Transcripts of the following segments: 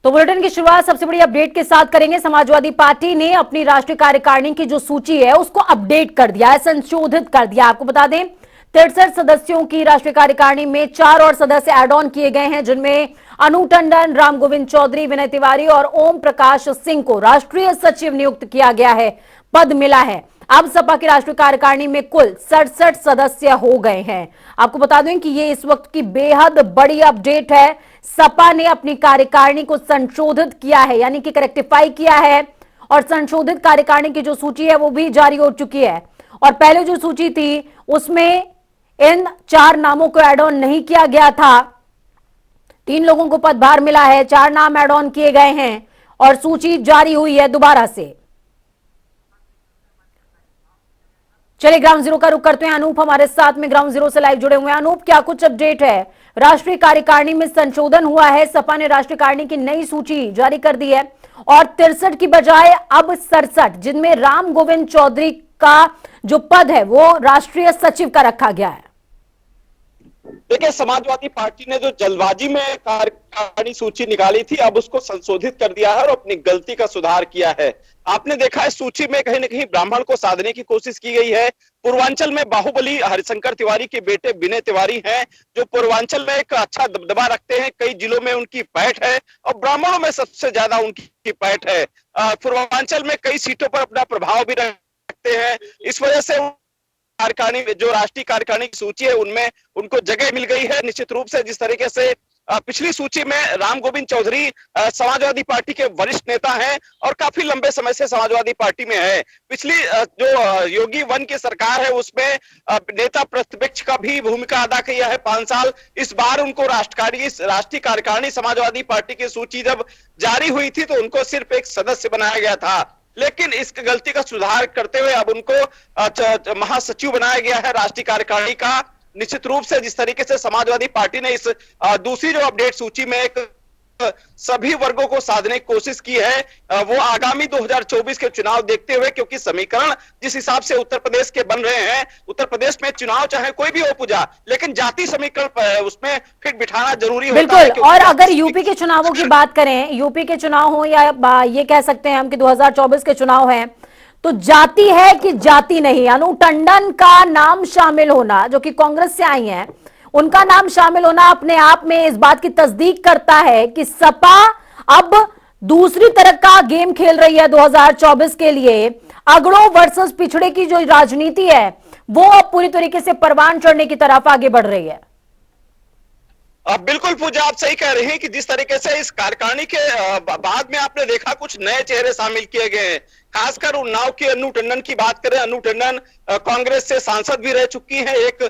तो बुलेटिन की शुरुआत सबसे बड़ी अपडेट के साथ करेंगे। समाजवादी पार्टी ने अपनी राष्ट्रीय कार्यकारिणी की जो सूची है उसको अपडेट कर दिया है, संशोधित कर दिया। आपको बता दें 63 सदस्यों की राष्ट्रीय कार्यकारिणी में 4 और सदस्य ऐड ऑन किए गए हैं, जिनमें अनु टंडन, राम गोविंद चौधरी, विनय तिवारी और ओम प्रकाश सिंह को राष्ट्रीय सचिव नियुक्त किया गया है, पद मिला है। अब सपा की राष्ट्रीय कार्यकारिणी में कुल 67 सदस्य हो गए हैं। आपको बता दें कि ये इस वक्त की बेहद बड़ी अपडेट है। सपा ने अपनी कार्यकारिणी को संशोधित किया है, यानी कि करेक्टिफाई किया है, और संशोधित कार्यकारिणी की जो सूची है वो भी जारी हो चुकी है। और पहले जो सूची थी उसमें इन 4 नामों को ऐड ऑन नहीं किया गया था। 3 लोगों को पदभार मिला है, 4 नाम ऐड ऑन किए गए हैं और सूची जारी हुई है दोबारा से। चलिए ग्राउंड जीरो का रुख करते हैं। अनूप हमारे साथ में ग्राउंड जीरो से लाइव जुड़े हुए हैं। अनूप, क्या कुछ अपडेट है? राष्ट्रीय कार्यकारिणी में संशोधन हुआ है, सपा ने राष्ट्रीय कार्यकारिणी की नई सूची जारी कर दी है और 63 की बजाय अब 67, जिनमें राम गोविंद चौधरी का जो पद है वो राष्ट्रीय सचिव का रखा गया है। देखिए, समाजवादी पार्टी ने जो जल्दबाजी में कार्यकारिणी सूची निकाली थी, अब उसको संशोधित कर दिया है और अपनी गलती का सुधार किया है। आपने देखा है सूची में कहीं न कहीं ब्राह्मण को साधने की कोशिश की गई है। पूर्वांचल में बाहुबली हरिशंकर तिवारी के बेटे विनय तिवारी हैं, जो पूर्वांचल में एक अच्छा दबदबा रखते हैं, कई जिलों में उनकी पैठ है और ब्राह्मणों में सबसे ज्यादा उनकी पैठ है। पूर्वांचल में कई सीटों पर अपना प्रभाव भी रखते हैं। इस वजह से कार्यकारिणी, जो राष्ट्रीय कार्यकारिणी की सूची है, उनमें उनको जगह मिल गई है। निश्चित रूप से जिस तरीके से पिछली सूची में राम गोविंद चौधरी समाजवादी पार्टी के वरिष्ठ नेता हैं और काफी लंबे समय से समाजवादी पार्टी में है। पिछली जो योगी वन की सरकार है उसमें नेता प्रतिपक्ष का भी भूमिका अदा किया है 5 साल। इस बार उनको राष्ट्रीय कार्यकारिणी समाजवादी पार्टी की सूची जब जारी हुई थी तो उनको सिर्फ एक सदस्य बनाया गया था, लेकिन इस गलती का सुधार करते हुए अब उनको महासचिव बनाया गया है राष्ट्रीय कार्यकारिणी का। निश्चित रूप से जिस तरीके से समाजवादी पार्टी ने इस दूसरी जो अपडेट सूची में एक सभी वर्गों को साधने की कोशिश की है, वो आगामी 2024 के चुनाव देखते हुए, क्योंकि समीकरण जिस हिसाब से उत्तर प्रदेश के बन रहे हैं, उत्तर प्रदेश में चुनाव चाहे कोई भी हो पूजा, लेकिन जाति समीकरण उसमें फिट बिठाना जरूरी होता है। बिल्कुल। और अगर यूपी के चुनावों की बात करें, यूपी के चुनाव हो या ये कह सकते हैं हम कि 2024 के चुनाव हैं, तो जाति है कि जाति नहीं, अनु टंडन का नाम शामिल होना, जो कि कांग्रेस से आई हैं, उनका नाम शामिल होना अपने आप में इस बात की तस्दीक करता है कि सपा अब दूसरी तरह का गेम खेल रही है 2024 के लिए। अगड़ों वर्सेस पिछड़े की जो राजनीति है वो अब पूरी तरीके से परवान चढ़ने की तरफ आगे बढ़ रही है। बिल्कुल पूजा, आप सही कह रहे हैं कि जिस तरीके से इस कार्यकारिणी के बाद में आपने देखा कुछ नए चेहरे शामिल किए गए हैं। खासकर उन्नाव की अनु टंडन की बात करें, अनु टंडन कांग्रेस से सांसद भी रह चुकी हैं। एक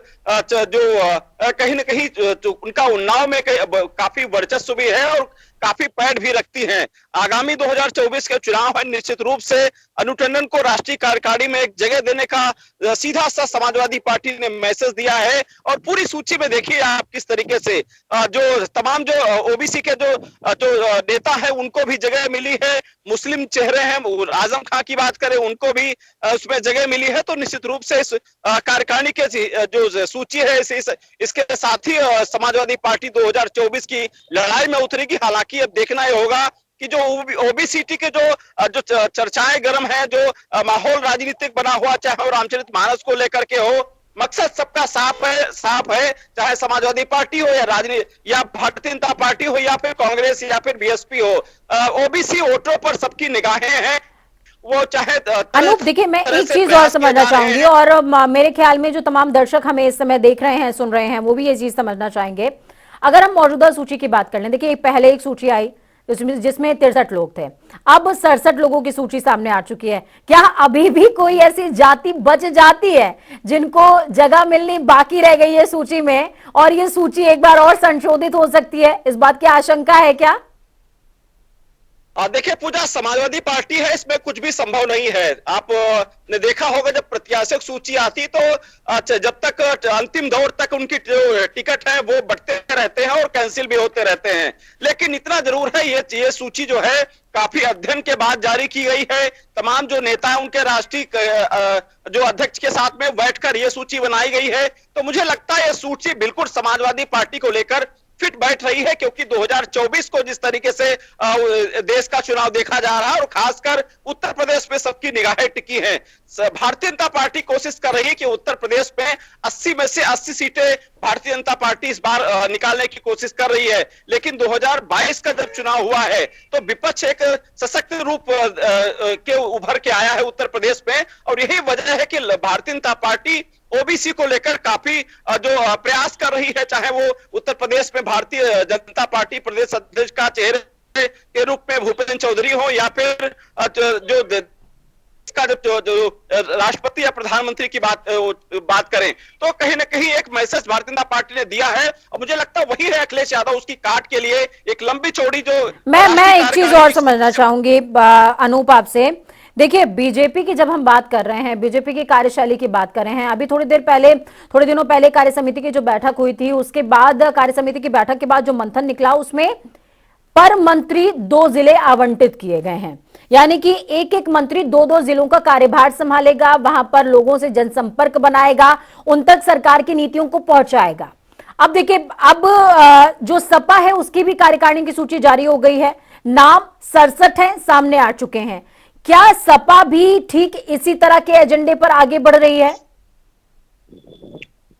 जो कहीं ना कहीं उनका उन्नाव में काफी वर्चस्व भी है और काफी पैठ भी रखती हैं। आगामी 2024 के चुनाव है, निश्चित रूप से अनु टंडन को राष्ट्रीय कार्यकारिणी में एक जगह देने का सीधा सा समाजवादी पार्टी ने मैसेज दिया है। और पूरी सूची में देखिए आप किस तरीके से जो तमाम जो ओबीसी के जो नेता है उनको भी जगह मिली है। मुस्लिम चेहरे हैं, आजम खां की बात करें, उनको भी उसमें जगह मिली है। तो निश्चित रूप से इस कार्यकारिणी के जो सूची है इसके साथ ही समाजवादी पार्टी 2024 की लड़ाई में उतरेगी। हालांकि अब देखना ही होगा कि जो ओबीसी के जो चर्चाएं गर्म है, जो माहौल राजनीतिक बना हुआ, चाहे वो रामचरितमानस को लेकर के हो, मकसद सबका साफ है, चाहे समाजवादी पार्टी हो या राजनीति या भारतीय जनता पार्टी हो या फिर कांग्रेस या फिर बीएसपी हो, ओबीसी वोटरों पर सबकी निगाहें हैं। वो चाहे अनूप, देखिए मैं एक चीज और समझना चाहूंगी और मेरे ख्याल में जो तमाम दर्शक हमें इस समय देख रहे हैं, सुन रहे हैं, वो भी ये चीज समझना चाहेंगे। अगर हम मौजूदा सूची की बात कर लें, देखिए पहले एक सूची आई जिसमें 63 लोग थे, अब 67 लोगों की सूची सामने आ चुकी है। क्या अभी भी कोई ऐसी जाति बच जाती है जिनको जगह मिलनी बाकी रह गई है सूची में, और ये सूची एक बार और संशोधित हो सकती है? इस बात की आशंका है क्या? देखिए पूजा, समाजवादी पार्टी है, इसमें कुछ भी संभव नहीं है। आप ने देखा होगा जब प्रत्याशियों की सूची आती तो जब तक अंतिम दौर तक उनकी जो टिकट है वो बढ़ते रहते हैं और कैंसिल भी होते रहते हैं। लेकिन इतना जरूर है, ये सूची जो है काफी अध्ययन के बाद जारी की गई है। तमाम जो नेता है उनके राष्ट्रीय जो अध्यक्ष के साथ में बैठकर ये सूची बनाई गई है। तो मुझे लगता है ये सूची बिल्कुल समाजवादी पार्टी को लेकर फिट बैठ रही है, क्योंकि 2024 को जिस तरीके से देश का चुनाव देखा जा रहा है और खासकर उत्तर प्रदेश में सबकी निगाहें टिकी हैं। भारतीय जनता पार्टी कोशिश कर रही है कि उत्तर प्रदेश में 80 में से 80 सीटें भारतीय जनता पार्टी इस बार निकालने की कोशिश कर रही है। लेकिन 2022 का जब चुनाव हुआ है तो विपक्ष एक सशक्त रूप के उभर के आया है उत्तर प्रदेश में, और यही वजह है कि भारतीय जनता पार्टी ओबीसी को लेकर काफी जो प्रयास कर रही है, चाहे वो उत्तर प्रदेश में भारतीय जनता पार्टी प्रदेश अध्यक्ष का चेहरे के रूप में भूपेंद्र चौधरी हो, या फिर जो इसका जो राष्ट्रपति या प्रधानमंत्री की बात करें, तो कहीं ना कहीं एक मैसेज भारतीय जनता पार्टी ने दिया है, और मुझे लगता है वही है अखिलेश यादव उसकी काट के लिए एक लंबी चौड़ी जो मैं एक चीज और समझना चाहूंगी अनूप आपसे। देखिए, बीजेपी की जब हम बात कर रहे हैं, बीजेपी की कार्यशैली की बात कर रहे हैं, अभी थोड़े दिनों पहले कार्य समिति की जो बैठक हुई थी, उसके बाद कार्य समिति की बैठक के बाद जो मंथन निकला उसमें पर मंत्री 2 जिले आवंटित किए गए हैं, यानी कि एक एक मंत्री 2-2 जिलों का कार्यभार संभालेगा, वहां पर लोगों से जनसंपर्क बनाएगा, उन तक सरकार की नीतियों को पहुंचाएगा। अब देखिए, अब जो सपा है उसकी भी कार्यकारिणी की सूची जारी हो गई है, नाम 67 है, सामने आ चुके हैं। क्या सपा भी ठीक इसी तरह के एजेंडे पर आगे बढ़ रही है?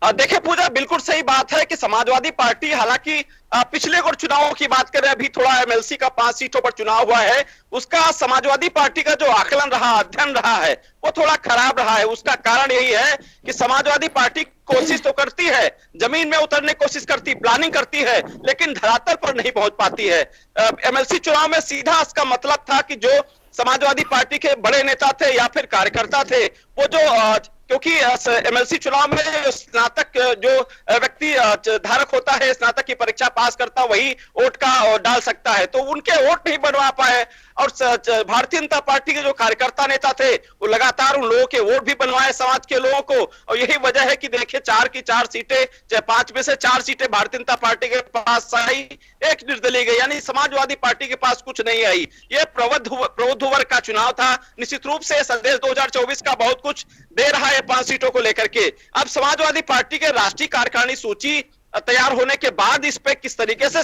देखिए पूजा, बिल्कुल सही बात है कि समाजवादी पार्टी, हालांकि पिछले कुछ चुनावों की बात करें, अभी थोड़ा एमएलसी का 5 सीटों पर चुनाव हुआ है, उसका समाजवादी पार्टी का जो आकलन रहा, अध्ययन रहा है, वो थोड़ा खराब रहा है। उसका कारण यही है कि समाजवादी पार्टी कोशिश तो करती है, जमीन में उतरने की कोशिश करती, प्लानिंग करती है, लेकिन धरातल पर नहीं पहुंच पाती है। एमएलसी चुनाव में सीधा इसका मतलब था कि जो समाजवादी पार्टी के बड़े नेता थे या फिर कार्यकर्ता थे, वो जो क्योंकि एमएलसी चुनाव में स्नातक जो व्यक्ति धारक होता है, स्नातक की परीक्षा पास करता, वही वोट का डाल सकता है, तो उनके वोट नहीं बनवा पाए। और भारतीय जनता पार्टी के जो कार्यकर्ता नेता थे वो लगातार उन लोगों के वोट भी बनवाए, समाज के लोगों को, और यही वजह है कि देखिए 4 की 4 सीटें, चाहे 5 में से 4 सीटें भारतीय जनता पार्टी के पास आई, 1 निर्दलीय गई, यानी समाजवादी पार्टी के पास कुछ नहीं आई। ये प्रबुद्ध वर्ग का चुनाव था। निश्चित रूप से संदेश 2024 का बहुत कुछ दे रहा है 5 सीटों को लेकर के। अब समाजवादी पार्टी के राष्ट्रीय कार्यकारिणी सूची तैयार होने के बाद इस पे किस तरीके से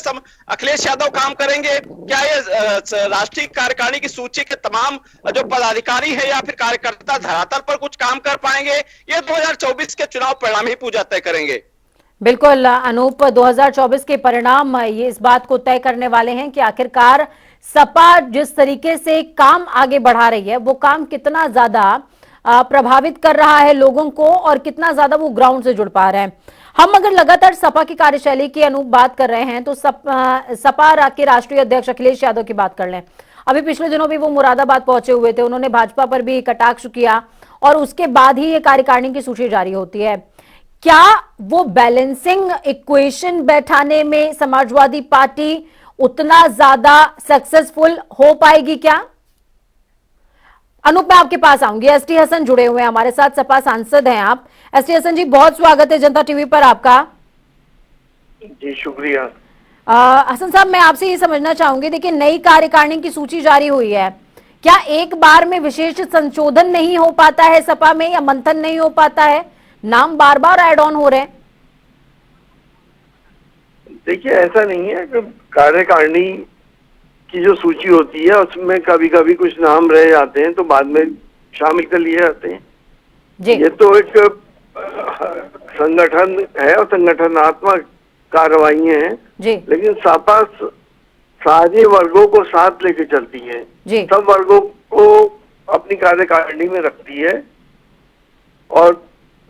अखिलेश यादव काम करेंगे, क्या ये राष्ट्रीय कार्यकारिणी की सूची के तमाम जो पदाधिकारी है या फिर कार्यकर्ता धरातल पर कुछ काम कर पाएंगे, ये 2024 के चुनाव परिणाम ही पूजा तय करेंगे। बिल्कुल अनूप, 2024 के परिणाम ये इस बात को तय करने वाले हैं कि आखिरकार सपा जिस तरीके से काम आगे बढ़ा रही है, वो काम कितना ज्यादा प्रभावित कर रहा है लोगों को और कितना ज्यादा वो ग्राउंड से जुड़ पा रहे हैं। हम अगर लगातार सपा की कार्यशैली की अनूप बात कर रहे हैं तो सपा के राष्ट्रीय अध्यक्ष अखिलेश यादव की बात कर लें। अभी पिछले दिनों भी वो मुरादाबाद पहुंचे हुए थे, उन्होंने भाजपा पर भी कटाक्ष किया और उसके बाद ही ये कार्यकारिणी की सूची जारी होती है। क्या वो बैलेंसिंग इक्वेशन बैठाने में समाजवादी पार्टी उतना ज्यादा सक्सेसफुल हो पाएगी क्या? अनूप, मैं आपके पास आऊंगी। एसटी हसन जुड़े हुए हैं हमारे साथ, सपा सांसद हैं आप। एसटी हसन जी, बहुत स्वागत है जनता टीवी पर आपका। जी शुक्रिया। हसन साहब, मैं आपसे ये समझना चाहूंगी, देखिए नई कार्यकारिणी की सूची जारी हुई है, क्या एक बार में विशेष संशोधन नहीं हो पाता है सपा में, या मंथन नहीं हो पाता है, नाम बार बार ऐड ऑन हो रहे हैं? देखिए ऐसा नहीं है कि कार्यकारिणी की जो सूची होती है उसमें कभी कभी कुछ नाम रह जाते हैं तो बाद में शामिल कर लिए जाते हैं जी। ये तो एक संगठन है और संगठनात्मक कार्रवाइयां हैं जी। लेकिन सपा सारे वर्गों को साथ लेके चलती है जी। सब वर्गों को अपनी कार्यकारिणी में रखती है और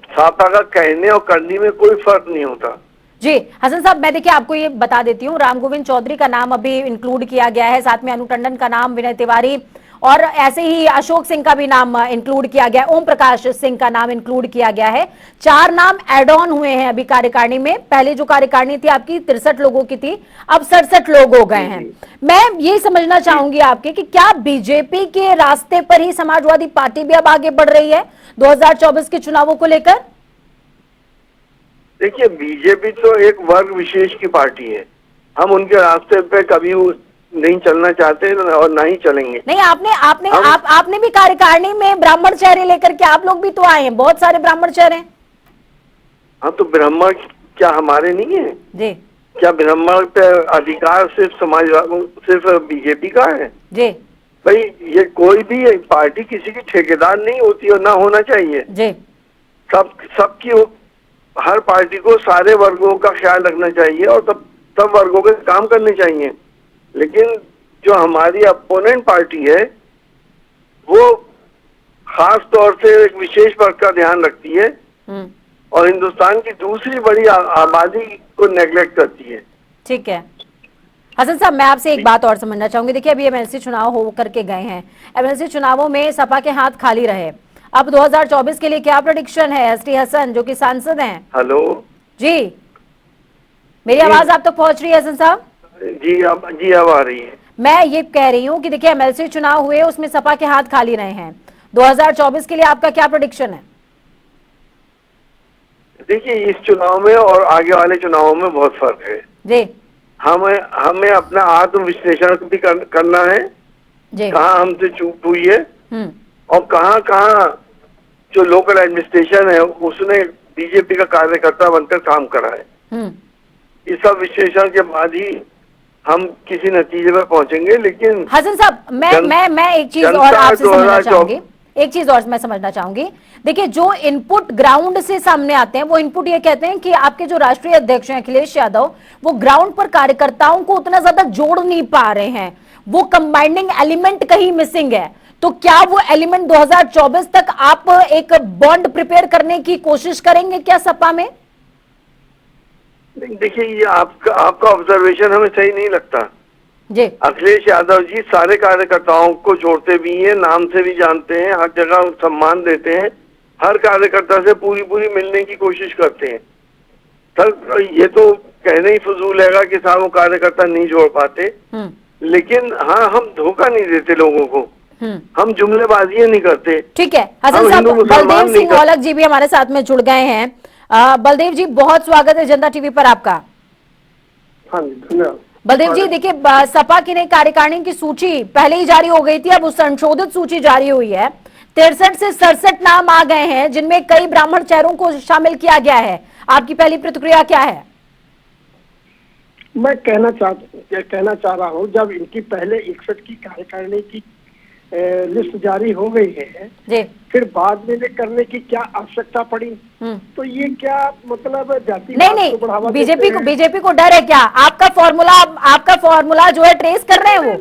सपा का कहने और करने में कोई फर्क नहीं होता जी। हसन साहब, मैं देखिए आपको ये बता देती हूँ, राम गोविंद चौधरी का नाम अभी इंक्लूड किया गया है, साथ में अनु टंडन का नाम, विनय तिवारी, और ऐसे ही अशोक सिंह का भी नाम इंक्लूड किया गया, ओम प्रकाश सिंह का नाम इंक्लूड किया गया है। 4 नाम एड ऑन हुए हैं अभी कार्यकारिणी में। पहले जो कार्यकारिणी थी आपकी 63 लोगों की थी, अब 67 लोग हो गए हैं। मैं ये समझना चाहूंगी आपके कि क्या बीजेपी के रास्ते पर ही समाजवादी पार्टी भी अब आगे बढ़ रही है 2024 के चुनावों को लेकर? देखिए बीजेपी तो एक वर्ग विशेष की पार्टी है, हम उनके रास्ते पे कभी नहीं चलना चाहते और ना ही चलेंगे। नहीं, आपने भी कार्यकारिणी में ब्राह्मण चेहरे लेकर के आप लोग भी तो आए हैं, बहुत सारे ब्राह्मण चेहरे हैं। हाँ, तो ब्राह्मण क्या हमारे नहीं है? जी क्या ब्राह्मण पे अधिकार सिर्फ बीजेपी का है? जी भाई ये कोई भी पार्टी किसी की ठेकेदार नहीं होती और ना होना चाहिए जी। सबकी हर पार्टी को सारे वर्गों का ख्याल रखना चाहिए और सब वर्गों के काम करने चाहिए। लेकिन जो हमारी अपोनेंट पार्टी है वो खास तौर से एक विशेष वर्ग का ध्यान रखती है और हिंदुस्तान की दूसरी बड़ी आबादी को नेग्लेक्ट करती है। ठीक है हसन साहब, मैं आपसे एक बात और समझना चाहूंगी। देखिए अभी एमएलसी चुनाव हो करके गए हैं, एमएलसी चुनावों में सपा के हाथ खाली रहे। अब 2024 के लिए क्या प्रेडिक्शन है? एसटी हसन जो कि सांसद हैं। हेलो जी, मेरी आवाज आप तक पहुंच रही है हसन साहब? जी अब आ रही है। मैं ये कह रही हूँ कि देखिए एमएलसी चुनाव हुए, उसमें सपा के हाथ खाली रहे हैं। 2024 के लिए आपका क्या प्रेडिक्शन है? देखिए इस चुनाव में और आगे वाले चुनावों में बहुत फर्क है जी। हमें अपना आत्म विश्लेषण भी करना है जी। कहाँ हमसे चूक हुई है और कहाँ जो लोकल एडमिनिस्ट्रेशन है उसने बीजेपी का कार्यकर्ता बनकर काम करा है। इस सब विश्लेषण के बाद ही हम किसी नतीजे पर पहुंचेंगे। लेकिन हसन साहब मैं एक चीज और आपसे समझना चाहूंगी, एक चीज और मैं समझना चाहूंगी। देखिए जो इनपुट ग्राउंड से सामने आते हैं वो इनपुट ये कहते हैं कि आपके जो राष्ट्रीय अध्यक्ष हैं अखिलेश यादव, वो ग्राउंड पर कार्यकर्ताओं को उतना ज्यादा जोड़ नहीं पा रहे हैं, वो कंबाइनिंग एलिमेंट कहीं मिसिंग है। तो क्या वो एलिमेंट 2024 तक आप एक बॉन्ड प्रिपेयर करने की कोशिश करेंगे क्या सपा में? देखिए ये आपका ऑब्जर्वेशन हमें सही नहीं लगता जी। अखिलेश यादव जी सारे कार्यकर्ताओं को जोड़ते भी हैं, नाम से भी जानते हैं, हर जगह सम्मान देते हैं, हर कार्यकर्ता से पूरी मिलने की कोशिश करते हैं। सर ये तो कहने ही फजूल है कि साहब वो कार्यकर्ता नहीं जोड़ पाते, लेकिन हाँ हम धोखा नहीं देते लोगों को, हम जुमलेबाजियां नहीं करते। ठीक है हसन साहब, बलदेव सिंह औलख जी भी हमारे साथ में जुड़ गए हैं। बलदेव जी बहुत स्वागत है जनता टीवी पर आपका। हाँ जी धन्यवाद। बलदेव जी देखिए सपा की नई कार्यकारिणी की सूची पहले ही जारी हो गई थी, अब उस संशोधित सूची जारी हुई है। 63 से 67 नाम आ गए हैं जिनमें कई ब्राह्मण चेहरों को शामिल किया गया है। आपकी पहली प्रतिक्रिया क्या है? मैं कहना चाह रहा हूं जब इनकी पहले 61 की कार्यकारिणी की लिस्ट जारी हो गई है जी। फिर बाद में करने की क्या आवश्यकता पड़ी? तो ये क्या मतलब जाति नहीं बीजेपी को डर है क्या? आपका फॉर्मूला जो है ट्रेस कर रहे हैं वो?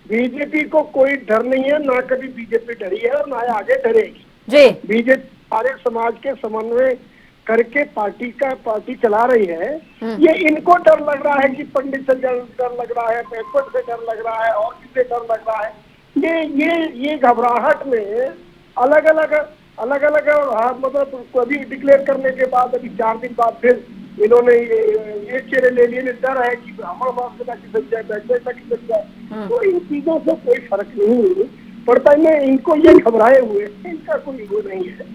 बीजेपी को कोई डर नहीं है, ना कभी बीजेपी डरी है और ना आगे डरेगी जी। बीजेपी सारे समाज के समन्वय करके पार्टी चला रही है। ये इनको डर लग रहा है कि पंडित से डर लग रहा है, बैकवर्ड से डर लग रहा है और किससे डर लग रहा है। ये घबराहट में अलग अलग मतलब कभी डिक्लेयर करने के बाद अभी 4 दिन बाद फिर इन्होंने ये चेहरे ले लिए। डर है कि ब्राह्मण माफिया की बच जाए, बैकवर्ड की बच जाए। तो इन चीजों से कोई फर्क नहीं पड़ता है। इनको ये घबराए हुए, इनका कोई वो नहीं है।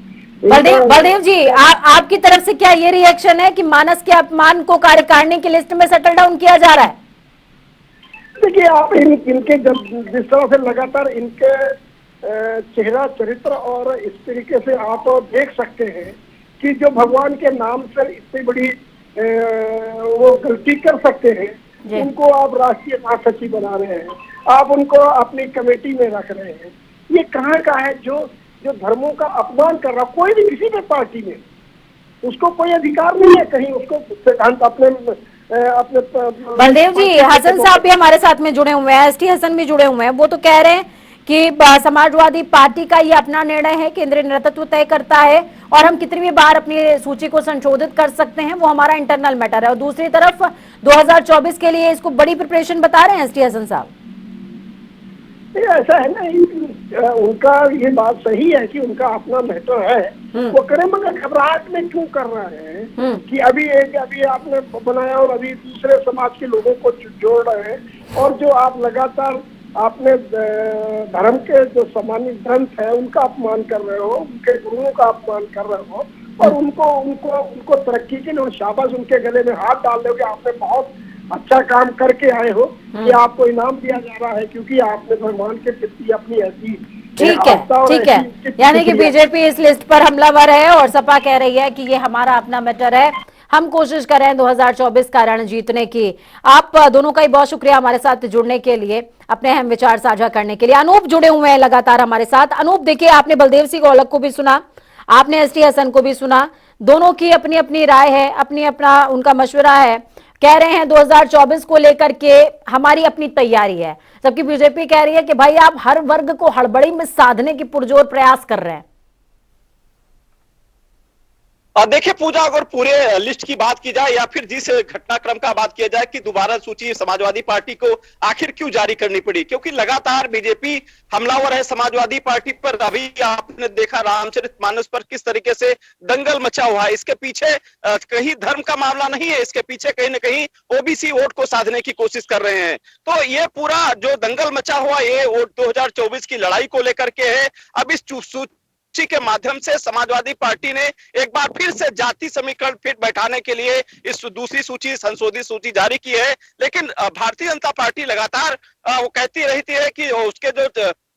बलदेव जी आपकी तरफ से क्या ये रिएक्शन है कि मानस के अपमान को कार्यकारिणी की लिस्ट में सेटल डाउन किया जा रहा है? देखिए आप इनके जब जिस तरह से लगातार इनके चेहरा चरित्र और इस तरीके से आप देख सकते हैं कि जो भगवान के नाम से इतनी बड़ी वो गलती कर सकते हैं, उनको आप राष्ट्रीय महासचिव बना रहे हैं, आप उनको अपनी कमेटी में रख रहे हैं। ये कहाँ का है जो धर्मों का अपमान कर रहा? कोई भी किसी भी पार्टी में उसको कोई अधिकार नहीं है कहीं उसको सिद्धांत अपने बलदेव जी हसन साहब भी हमारे साथ में जुड़े हुए हैं, एसटी हसन भी जुड़े हुए हैं। वो तो कह रहे हैं कि समाजवादी पार्टी का ये अपना निर्णय है, केंद्रीय नेतृत्व तय करता है और हम कितनी भी बार अपनी सूची को संशोधित कर सकते हैं, वो हमारा इंटरनल मैटर है। और दूसरी तरफ 2024 के लिए इसको बड़ी प्रिपरेशन बता रहे हैं एसटी हसन साहब। ऐसा है ना, उनका ये बात सही है कि उनका अपना मैटर है, वो करे, मगर घबराहट में क्यों कर रहे हैं कि अभी आपने बनाया और अभी दूसरे समाज के लोगों को जोड़ रहे हैं। और जो आप लगातार आपने धर्म के जो सामान्य ग्रंथ है उनका अपमान कर रहे हो, उनके गुरुओं का अपमान कर रहे हो और उनको तरक्की के लिए शाबाश उनके गले में हाथ डाल दोगे। आपने बहुत अच्छा काम करके आए हो कि आपको इनाम दिया जा रहा है क्योंकि आपने भगवान के प्रति अपनी ऐसी ठीक है। यानी कि बीजेपी इस लिस्ट पर हमलावर है और सपा कह रही है कि ये हमारा अपना मैटर है, हम कोशिश कर रहे हैं 2024 का रण जीतने की। आप दोनों का ही बहुत शुक्रिया हमारे साथ जुड़ने के लिए, अपने अहम विचार साझा करने के लिए। अनूप जुड़े हुए हैं लगातार हमारे साथ। अनूप, देखिए, आपने बलदेव सिंह औलख को भी सुना, आपने एसटी हसन को भी सुना, दोनों की अपनी अपनी राय है, अपनी अपना उनका मशवरा है। कह रहे हैं 2024 को लेकर के हमारी अपनी तैयारी है, जबकि बीजेपी कह रही है कि भाई आप हर वर्ग को हड़बड़ी में साधने की पुरजोर प्रयास कर रहे हैं। देखिए पूजा, अगर पूरे लिस्ट की बात की जाए या फिर जिस घटनाक्रम का बात किया जाए कि दोबारा सूची समाजवादी पार्टी को आखिर क्यों जारी करनी पड़ी, क्योंकि लगातार बीजेपी हमलावर है समाजवादी पार्टी पर। अभी आपने देखा रामचरितमानस पर किस तरीके से दंगल मचा हुआ है। इसके पीछे कहीं धर्म का मामला नहीं है, इसके पीछे कहीं ना कहीं ओबीसी वोट को साधने की कोशिश कर रहे हैं। तो ये पूरा जो दंगल मचा हुआ ये वोट 2024 की लड़ाई को लेकर के है। अब इस के माध्यम से समाजवादी पार्टी ने एक बार फिर से जाति समीकरण फिर बैठाने के लिए इस दूसरी सूची, संशोधित सूची जारी की है। लेकिन भारतीय जनता पार्टी लगातार वो कहती रहती है कि उसके जो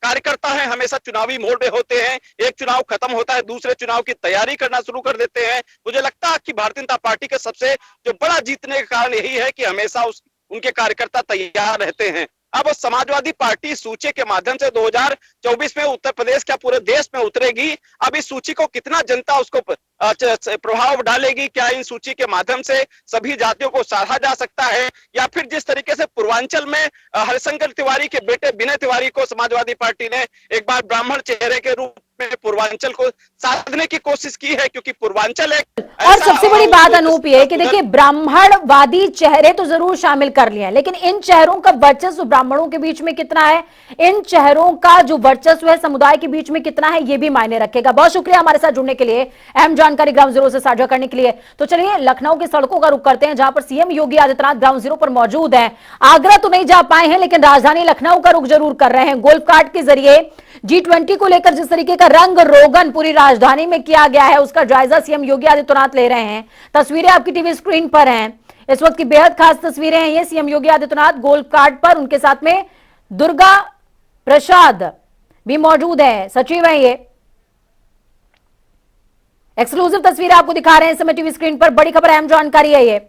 कार्यकर्ता हैं हमेशा चुनावी मोड में होते हैं। एक चुनाव खत्म होता है, दूसरे चुनाव की तैयारी करना शुरू कर देते हैं। मुझे लगता है कि भारतीय जनता पार्टी के सबसे जो बड़ा जीतने का कारण यही है कि हमेशा उनके कार्यकर्ता तैयार रहते हैं। अब समाजवादी पार्टी सूची के माध्यम से 2024 में उत्तर प्रदेश क्या पूरे देश में उतरेगी। अब इस सूची को कितना जनता उसको प्रभाव डालेगी, क्या इन सूची के माध्यम से सभी जातियों को सराहा जा सकता है, या फिर जिस तरीके से पूर्वांचल में हरिशंकर तिवारी के बेटे विनय तिवारी को समाजवादी पार्टी ने एक बार ब्राह्मण चेहरे के रूप में पूर्वांचल को साधने की कोशिश की है, क्योंकि पूर्वांचल एक और सबसे बड़ी बात अनूप ये है कि देखिए, ब्राह्मणवादी चेहरे तो जरूर शामिल कर लिए हैं, लेकिन इन चेहरों का वर्चस्व ब्राह्मणों के बीच में कितना है, इन चेहरों का जो वर्चस्व है समुदाय के बीच में कितना है, ये भी मायने रखेगा। बहुत शुक्रिया हमारे साथ जुड़ने के लिए, अहम जानकारी ग्राउंड जीरो से साझा करने के लिए। तो चलिए लखनऊ की सड़कों का रुख करते हैं, जहां पर CM Yogi Adityanath ground zero पर मौजूद हैं। आगरा तो नहीं जा पाए हैं, लेकिन राजधानी लखनऊ का रुख जरूर कर रहे हैं। गोल्फ कार्ट के जरिए G20 को लेकर जिस तरीके का रंग रोगन पूरी राजधानी में किया गया है, उसका जायजा सीएम योगी आदित्यनाथ ले रहे हैं। तस्वीरें आपकी टीवी स्क्रीन पर हैं, इस वक्त की बेहद खास तस्वीरें हैं ये। CM Yogi Adityanath golf cart पर, उनके साथ में दुर्गा प्रसाद भी मौजूद है, सचिव है ये। एक्सक्लूसिव तस्वीरें आपको दिखा रहे हैं इस समय टीवी स्क्रीन पर। बड़ी खबर, अहम जानकारी है ये।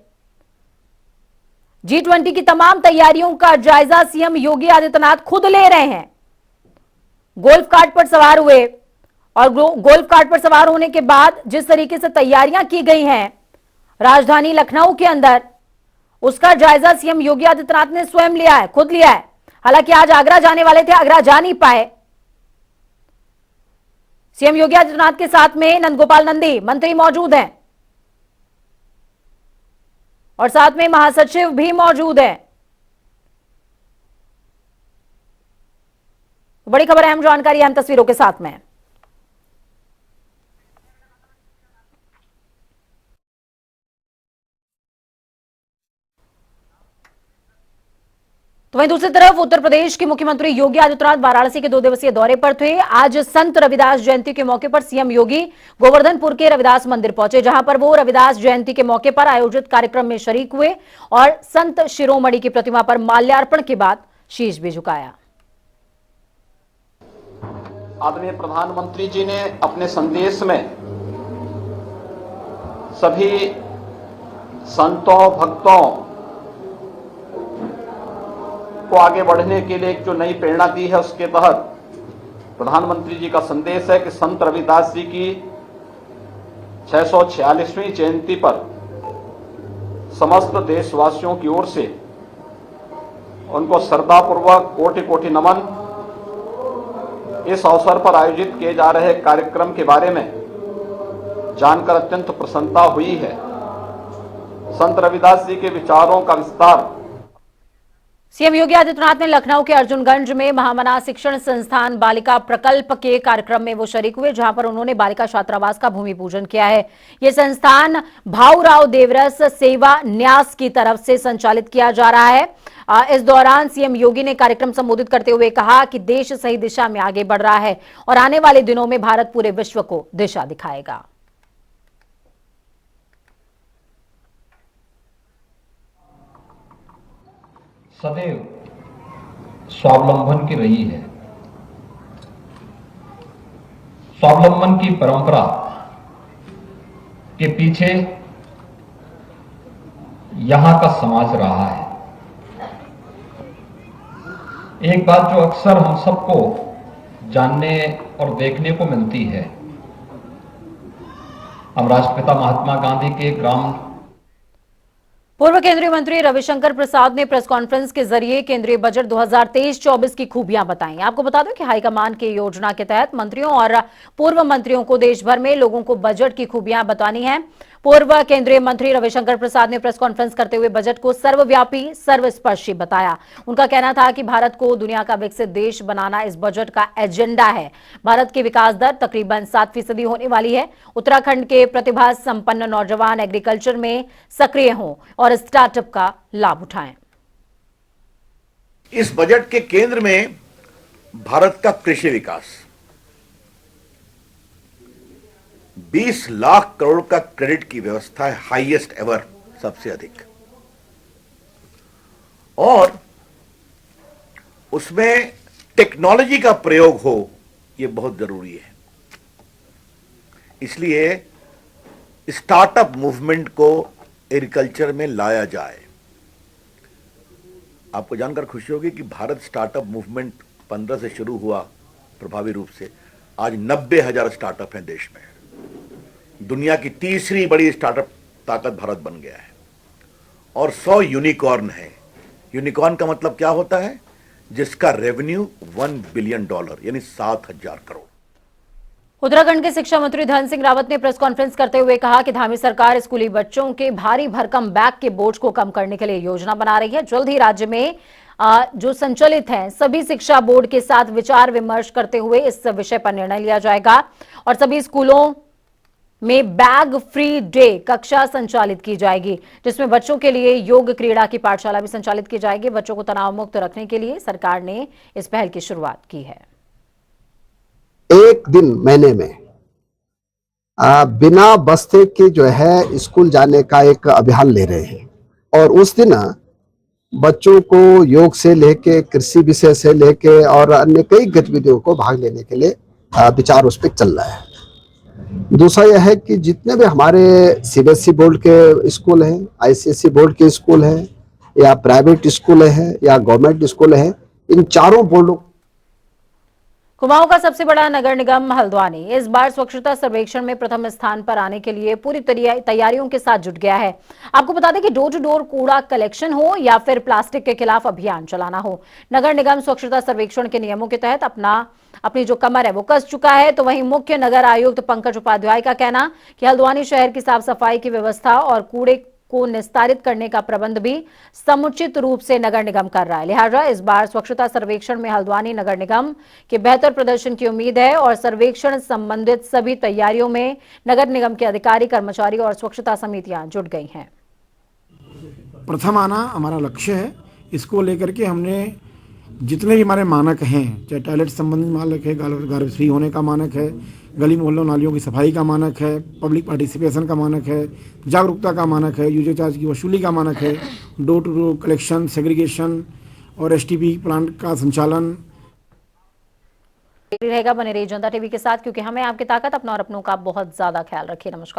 G20 की तमाम तैयारियों का जायजा सीएम योगी आदित्यनाथ खुद ले रहे हैं। गोल्फ कार्ट पर सवार हुए और गोल्फ कार्ट पर सवार होने के बाद जिस तरीके से तैयारियां की गई हैं राजधानी लखनऊ के अंदर, उसका जायजा सीएम योगी आदित्यनाथ ने स्वयं लिया है, खुद लिया है। हालांकि आज आगरा जाने वाले थे, आगरा जा नहीं पाए। सीएम योगी आदित्यनाथ के साथ में नंदगोपाल नंदी मंत्री मौजूद हैं और साथ में महासचिव भी मौजूद हैं। बड़ी खबर, अहम जानकारी, अहम तस्वीरों के साथ में। तो वहीं दूसरी तरफ उत्तर प्रदेश के मुख्यमंत्री योगी आदित्यनाथ वाराणसी के 2 दिवसीय दौरे पर थे। आज संत रविदास जयंती के मौके पर सीएम योगी गोवर्धनपुर के रविदास मंदिर पहुंचे, जहां पर वो रविदास जयंती के मौके पर आयोजित कार्यक्रम में शरीक हुए और संत शिरोमणि की प्रतिमा पर माल्यार्पण के बाद शीश भी झुकाया। आदरणीय प्रधानमंत्री जी ने अपने संदेश में सभी संतों भक्तों को आगे बढ़ने के लिए एक जो नई प्रेरणा दी है, उसके तहत प्रधानमंत्री जी का संदेश है कि संत रविदास जी की 646वीं जयंती पर समस्त देशवासियों की ओर से उनको श्रद्धापूर्वक कोटि कोटि नमन। इस अवसर पर आयोजित किए जा रहे कार्यक्रम के बारे में जानकर अत्यंत प्रसन्नता हुई है। संत रविदास जी के विचारों का विस्तार। सीएम योगी आदित्यनाथ ने लखनऊ के अर्जुनगंज में महामना शिक्षण संस्थान बालिका प्रकल्प के कार्यक्रम में वो शरीक हुए, जहां पर उन्होंने बालिका छात्रावास का भूमि पूजन किया है। ये संस्थान भाऊराव देवरस सेवा न्यास की तरफ से संचालित किया जा रहा है। इस दौरान सीएम योगी ने कार्यक्रम संबोधित करते हुए कहा कि देश सही दिशा में आगे बढ़ रहा है और आने वाले दिनों में भारत पूरे विश्व को दिशा दिखाएगा। सदैव स्वावलंबन की रही है। स्वावलंबन की परंपरा के पीछे यहाँ का समाज रहा है। एक बात जो अक्सर हम सबको जानने और देखने को मिलती है, हम राष्ट्रपिता महात्मा गांधी के ग्राम पूर्व केंद्रीय मंत्री रविशंकर प्रसाद ने प्रेस कॉन्फ्रेंस के जरिए केंद्रीय बजट 2023-24 की खूबियां बताई। आपको बता दूं कि हाईकमान की योजना के तहत मंत्रियों और पूर्व मंत्रियों को देश भर में लोगों को बजट की खूबियां बतानी है। पूर्व केंद्रीय मंत्री रविशंकर प्रसाद ने प्रेस कॉन्फ्रेंस करते हुए बजट को सर्वव्यापी, सर्वस्पर्शी बताया। उनका कहना था कि भारत को दुनिया का विकसित देश बनाना इस बजट का एजेंडा है। भारत की विकास दर तकरीबन 7% होने वाली है। उत्तराखंड के प्रतिभा संपन्न नौजवान एग्रीकल्चर में सक्रिय हों और स्टार्टअप का लाभ उठाएं। इस बजट के केंद्र में भारत का कृषि विकास, 20 लाख करोड़ का क्रेडिट की व्यवस्था है, हाईएस्ट एवर, सबसे अधिक, और उसमें टेक्नोलॉजी का प्रयोग हो, यह बहुत जरूरी है। इसलिए स्टार्टअप मूवमेंट को एग्रीकल्चर में लाया जाए। आपको जानकर खुशी होगी कि भारत स्टार्टअप मूवमेंट 15 से शुरू हुआ प्रभावी रूप से, आज 90,000 स्टार्टअप हैं देश में। दुनिया की तीसरी बड़ी स्टार्टअप ताकत भारत बन गया है और 100 यूनिकॉर्न है। यूनिकॉर्न का मतलब क्या होता है? जिसका रेवेन्यू $1 बिलियन यानी 7,000 करोड़। उत्तराखंड के शिक्षा मंत्री धन सिंह रावत ने प्रेस कॉन्फ्रेंस करते हुए कहा कि धामी सरकार स्कूली बच्चों के भारी भरकम बैग के बोझ को कम करने के लिए योजना बना रही है। जल्द ही राज्य में जो संचालित हैं सभी शिक्षा बोर्ड के साथ विचार विमर्श करते हुए इस विषय पर निर्णय लिया जाएगा और सभी स्कूलों में बैग फ्री डे कक्षा संचालित की जाएगी, जिसमें बच्चों के लिए योग क्रीड़ा की पाठशाला भी संचालित की जाएगी। बच्चों को तनाव मुक्त रखने के लिए सरकार ने इस पहल की शुरुआत की है। एक दिन महीने में बिना बस्ते के जो है स्कूल जाने का एक अभियान ले रहे हैं और उस दिन बच्चों को योग से लेके कृषि विषय से लेके और अन्य कई गतिविधियों को भाग लेने के लिए विचार उस पर चल रहा है। दूसरा यह है कि जितने भी हमारे सीबीएसई बोर्ड के स्कूल हैं, आईसीएसई बोर्ड के स्कूल हैं या प्राइवेट स्कूल हैं या गवर्नमेंट स्कूल हैं, इन चारों बोर्डों कुमाऊं का सबसे बड़ा नगर निगम हल्द्वानी इस बार स्वच्छता सर्वेक्षण में प्रथम स्थान पर आने के लिए पूरी तैयारियों के साथ जुट गया है। आपको बता दें कि डोर टू डोर कूड़ा कलेक्शन हो या फिर प्लास्टिक के खिलाफ अभियान चलाना हो, नगर निगम स्वच्छता सर्वेक्षण के नियमों के तहत अपनी जो कमर है वो कस चुका है। तो वहीं मुख्य नगर आयुक्त पंकज उपाध्याय का कहना कि हल्द्वानी शहर की साफ सफाई की व्यवस्था और कूड़े को निस्तारित करने का प्रबंध भी समुचित रूप से नगर निगम कर रहा है। लिहाजा इस बार स्वच्छता सर्वेक्षण में हल्द्वानी नगर निगम के बेहतर प्रदर्शन की उम्मीद है और सर्वेक्षण संबंधित सभी तैयारियों में नगर निगम के अधिकारी, कर्मचारी और स्वच्छता समितियां जुट गई हैं। प्रथम आना हमारा लक्ष्य है। इसको लेकर के हमने जितने भी हमारे मानक हैं, चाहे टॉयलेट संबंधी मानक है, गार्बेज फ्री होने का मानक है, गली मोहल्लों नालियों की सफाई का मानक है, पब्लिक पार्टिसिपेशन का मानक है, जागरूकता का मानक है, यूजर चार्ज की वसूली का मानक है, door to door collection, segregation और एसटीपी प्लांट का संचालन रहेगा। बने रहिए जनता टीवी के साथ, क्योंकि हमें आपकी ताकत, अपना और अपनों का बहुत ज्यादा ख्याल रखिए। नमस्कार।